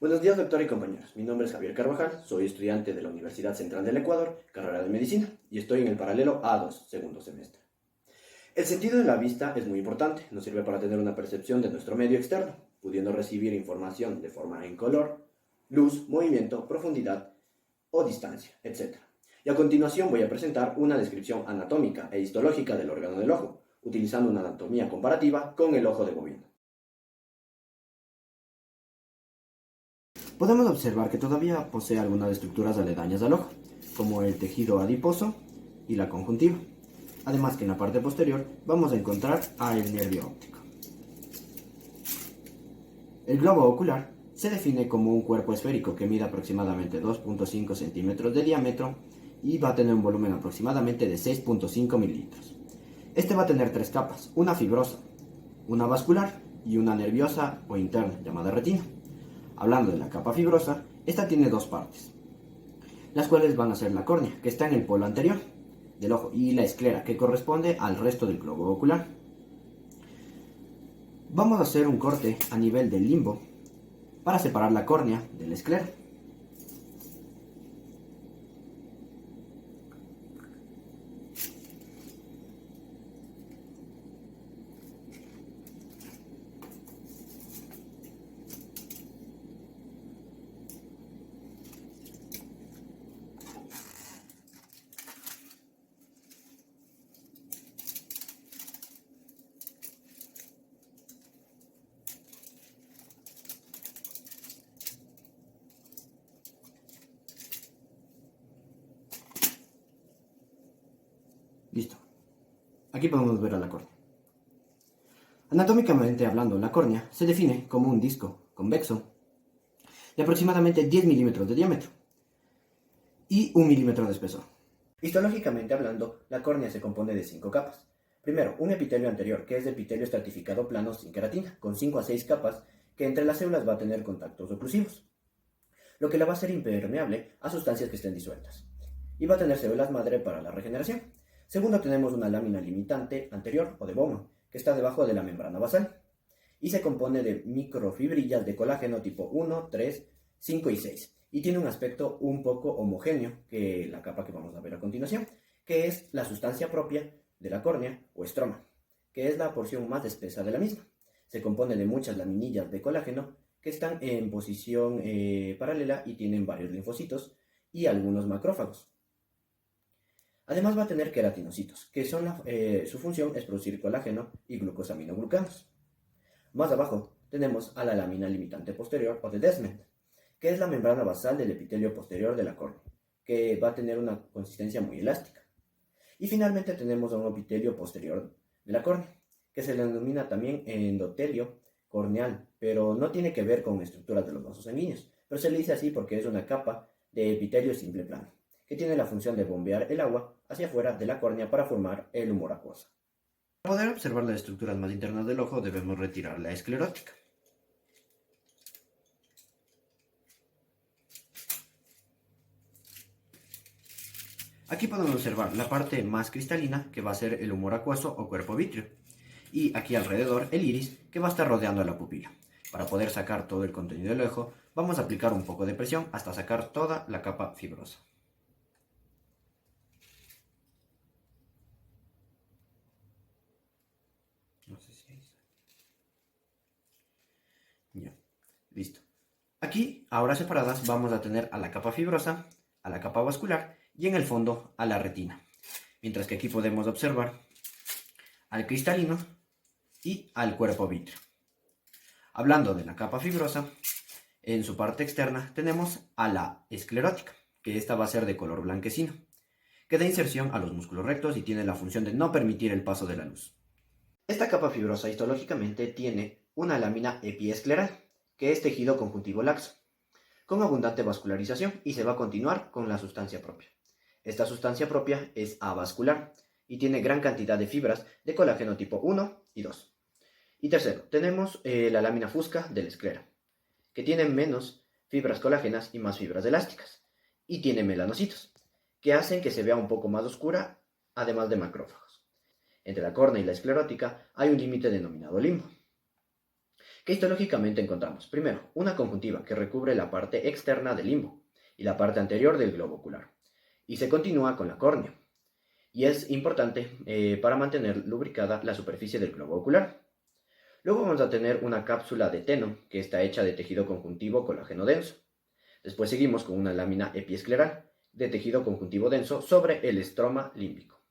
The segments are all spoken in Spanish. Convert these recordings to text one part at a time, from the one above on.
Buenos días, doctor y compañeros. Mi nombre es Javier Carvajal, soy estudiante de la Universidad Central del Ecuador, carrera de Medicina, y estoy en el paralelo A2, segundo semestre. El sentido de la vista es muy importante, nos sirve para tener una percepción de nuestro medio externo, pudiendo recibir información de forma en color, luz, movimiento, profundidad o distancia, etc. Y a continuación voy a presentar una descripción anatómica e histológica del órgano del ojo, utilizando una anatomía comparativa con el ojo de bovino. Podemos observar que todavía posee algunas estructuras aledañas al ojo, como el tejido adiposo y la conjuntiva. Además que en la parte posterior vamos a encontrar el nervio óptico. El globo ocular se define como un cuerpo esférico que mide aproximadamente 2.5 centímetros de diámetro y va a tener un volumen aproximadamente de 6.5 mililitros. Este va a tener tres capas, una fibrosa, una vascular y una nerviosa o interna llamada retina. Hablando de la capa fibrosa, esta tiene dos partes, las cuales van a ser la córnea, que está en el polo anterior del ojo, y la esclera, que corresponde al resto del globo ocular. Vamos a hacer un corte a nivel del limbo para separar la córnea de la esclera. Listo. Aquí podemos ver a la córnea. Anatómicamente hablando, la córnea se define como un disco convexo de aproximadamente 10 milímetros de diámetro y 1 milímetro de espesor. Histológicamente hablando, la córnea se compone de 5 capas. Primero, un epitelio anterior, que es de epitelio estratificado plano sin queratina, con 5 a 6 capas, que entre las células va a tener contactos oclusivos, lo que la va a hacer impermeable a sustancias que estén disueltas, y va a tener células madre para la regeneración. Segundo, tenemos una lámina limitante anterior, o de Bowman, que está debajo de la membrana basal, y se compone de microfibrillas de colágeno tipo 1, 3, 5 y 6, y tiene un aspecto un poco homogéneo que la capa que vamos a ver a continuación, que es la sustancia propia de la córnea o estroma, que es la porción más espesa de la misma. Se compone de muchas laminillas de colágeno que están en posición paralela y tienen varios linfocitos y algunos macrófagos. Además va a tener queratinocitos, que su función es producir colágeno y glucosaminoglucanos. Más abajo tenemos a la lámina limitante posterior o de Descemet, que es la membrana basal del epitelio posterior de la córnea, que va a tener una consistencia muy elástica. Y finalmente tenemos a un epitelio posterior de la córnea, que se le denomina también endotelio corneal, pero no tiene que ver con estructuras de los vasos sanguíneos, pero se le dice así porque es una capa de epitelio simple plano, que tiene la función de bombear el agua hacia afuera de la córnea para formar el humor acuoso. Para poder observar las estructuras más internas del ojo debemos retirar la esclerótica. Aquí podemos observar la parte más cristalina, que va a ser el humor acuoso o cuerpo vítreo, y aquí alrededor el iris, que va a estar rodeando la pupila. Para poder sacar todo el contenido del ojo, vamos a aplicar un poco de presión hasta sacar toda la capa fibrosa. No sé si ahí está. Ya, listo. Aquí, ahora separadas, vamos a tener a la capa fibrosa, a la capa vascular y en el fondo a la retina. Mientras que aquí podemos observar al cristalino y al cuerpo vítreo. Hablando de la capa fibrosa, en su parte externa tenemos a la esclerótica, que esta va a ser de color blanquecino, que da inserción a los músculos rectos y tiene la función de no permitir el paso de la luz. Esta capa fibrosa histológicamente tiene una lámina epiescleral, que es tejido conjuntivo laxo, con abundante vascularización y se va a continuar con la sustancia propia. Esta sustancia propia es avascular y tiene gran cantidad de fibras de colágeno tipo 1 y 2. Y tercero, tenemos la lámina fusca de la esclera, que tiene menos fibras colágenas y más fibras elásticas, y tiene melanocitos, que hacen que se vea un poco más oscura, además de macrófagos. Entre la córnea y la esclerótica hay un límite denominado limbo, ¿Qué histológicamente encontramos? Primero, una conjuntiva que recubre la parte externa del limbo y la parte anterior del globo ocular. Y se continúa con la córnea. Y es importante para mantener lubricada la superficie del globo ocular. Luego vamos a tener una cápsula de teno que está hecha de tejido conjuntivo colágeno denso. Después seguimos con una lámina epiescleral de tejido conjuntivo denso sobre el estroma límbico.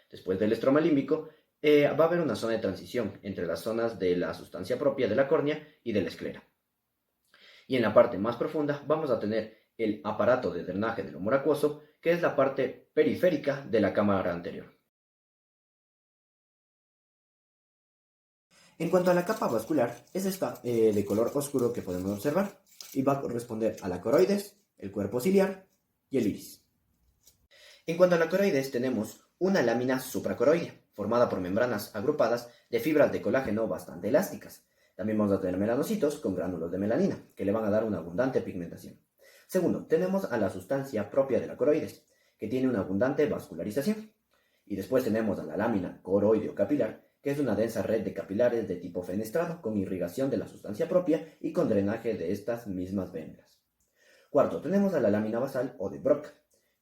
Después del estroma límbico va a haber una zona de transición entre las zonas de la sustancia propia de la córnea y de la esclera. Y en la parte más profunda vamos a tener el aparato de drenaje del humor acuoso, que es la parte periférica de la cámara anterior. En cuanto a la capa vascular, es esta de color oscuro que podemos observar y va a corresponder a la coroides, el cuerpo ciliar y el iris. En cuanto a la coroides, tenemos una lámina supracoroidea, formada por membranas agrupadas de fibras de colágeno bastante elásticas. También vamos a tener melanocitos con gránulos de melanina, que le van a dar una abundante pigmentación. Segundo, tenemos a la sustancia propia de la coroides, que tiene una abundante vascularización. Y después tenemos a la lámina coroideo-capilar, que es una densa red de capilares de tipo fenestrado, con irrigación de la sustancia propia y con drenaje de estas mismas venas. Cuarto, tenemos a la lámina basal o de Broca,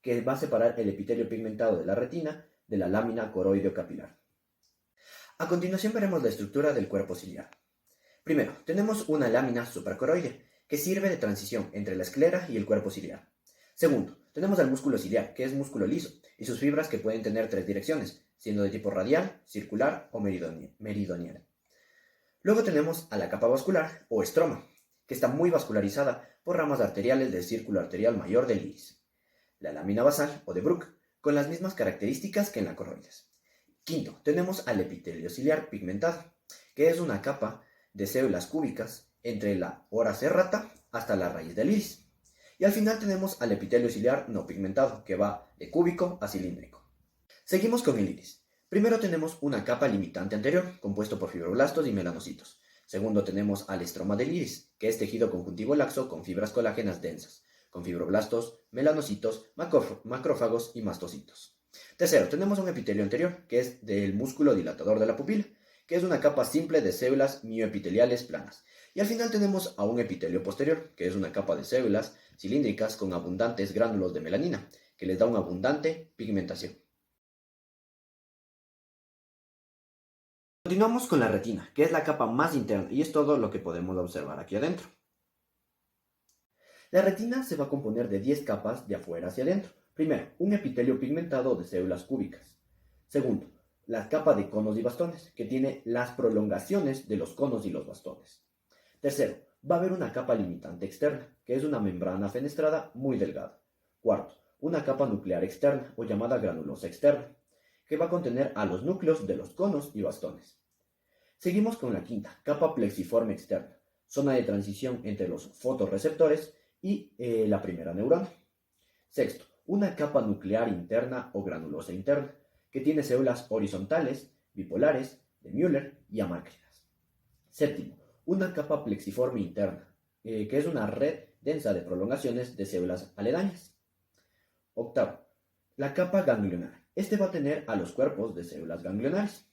que va a separar el epitelio pigmentado de la retina de la lámina coroideo-capilar. A continuación veremos la estructura del cuerpo ciliar. Primero, tenemos una lámina supracoroidea, que sirve de transición entre la esclera y el cuerpo ciliar. Segundo, tenemos al músculo ciliar, que es músculo liso, y sus fibras que pueden tener tres direcciones, siendo de tipo radial, circular o meridional. Luego tenemos a la capa vascular, o estroma, que está muy vascularizada por ramas arteriales del círculo arterial mayor del iris. La lámina basal, o de Bruch, con las mismas características que en la coroides. Quinto, tenemos al epitelio ciliar pigmentado, que es una capa de células cúbicas entre la ora serrata hasta la raíz del iris. Y al final tenemos al epitelio ciliar no pigmentado, que va de cúbico a cilíndrico. Seguimos con el iris. Primero tenemos una capa limitante anterior, compuesto por fibroblastos y melanocitos. Segundo tenemos al estroma del iris, que es tejido conjuntivo laxo con fibras colágenas densas, con fibroblastos, melanocitos, macrófagos y mastocitos. Tercero, tenemos un epitelio anterior, que es del músculo dilatador de la pupila, que es una capa simple de células mioepiteliales planas. Y al final tenemos a un epitelio posterior, que es una capa de células cilíndricas con abundantes gránulos de melanina, que les da una abundante pigmentación. Continuamos con la retina, que es la capa más interna y es todo lo que podemos observar aquí adentro. La retina se va a componer de 10 capas de afuera hacia adentro. Primero, un epitelio pigmentado de células cúbicas. Segundo, la capa de conos y bastones, que tiene las prolongaciones de los conos y los bastones. Tercero, va a haber una capa limitante externa, que es una membrana fenestrada muy delgada. Cuarto, una capa nuclear externa, o llamada granulosa externa, que va a contener a los núcleos de los conos y bastones. Seguimos con la quinta, capa plexiforme externa, zona de transición entre los fotorreceptores y la primera neurona. Sexto, una capa nuclear interna o granulosa interna, que tiene células horizontales, bipolares, de Müller y amácrinas. Séptimo, una capa plexiforme interna, que es una red densa de prolongaciones de células aledañas. Octavo, la capa ganglionar. Este va a tener a los cuerpos de células ganglionares.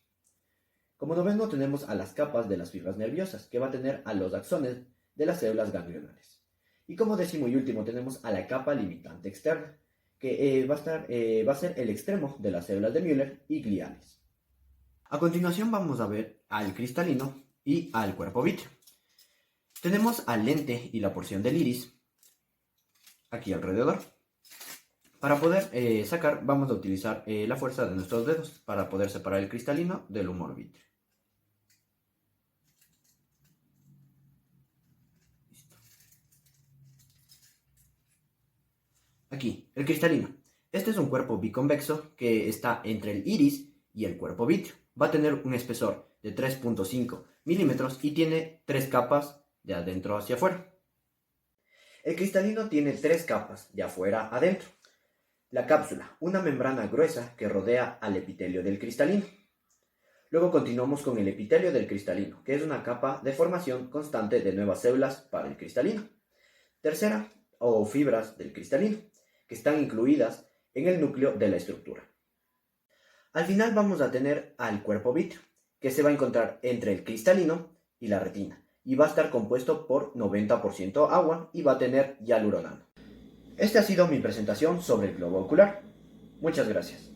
Como noveno tenemos a las capas de las fibras nerviosas, que va a tener a los axones de las células ganglionares. Y como décimo y último tenemos a la capa limitante externa, que va a ser el extremo de las células de Müller y gliales. A continuación vamos a ver al cristalino y al cuerpo vítreo. Tenemos al lente y la porción del iris aquí alrededor. Para poder sacar vamos a utilizar la fuerza de nuestros dedos para poder separar el cristalino del humor vítreo. Listo. Aquí, el cristalino. Este es un cuerpo biconvexo que está entre el iris y el cuerpo vítreo. Va a tener un espesor de 3.5 milímetros y tiene 3 capas de adentro hacia afuera. El cristalino tiene 3 capas de afuera a adentro. La cápsula, una membrana gruesa que rodea al epitelio del cristalino. Luego continuamos con el epitelio del cristalino, que es una capa de formación constante de nuevas células para el cristalino. Tercera, o fibras del cristalino, que están incluidas en el núcleo de la estructura. Al final vamos a tener al cuerpo vítreo, que se va a encontrar entre el cristalino y la retina, y va a estar compuesto por 90% agua y va a tener hialuronano. Esta ha sido mi presentación sobre el globo ocular. Muchas gracias.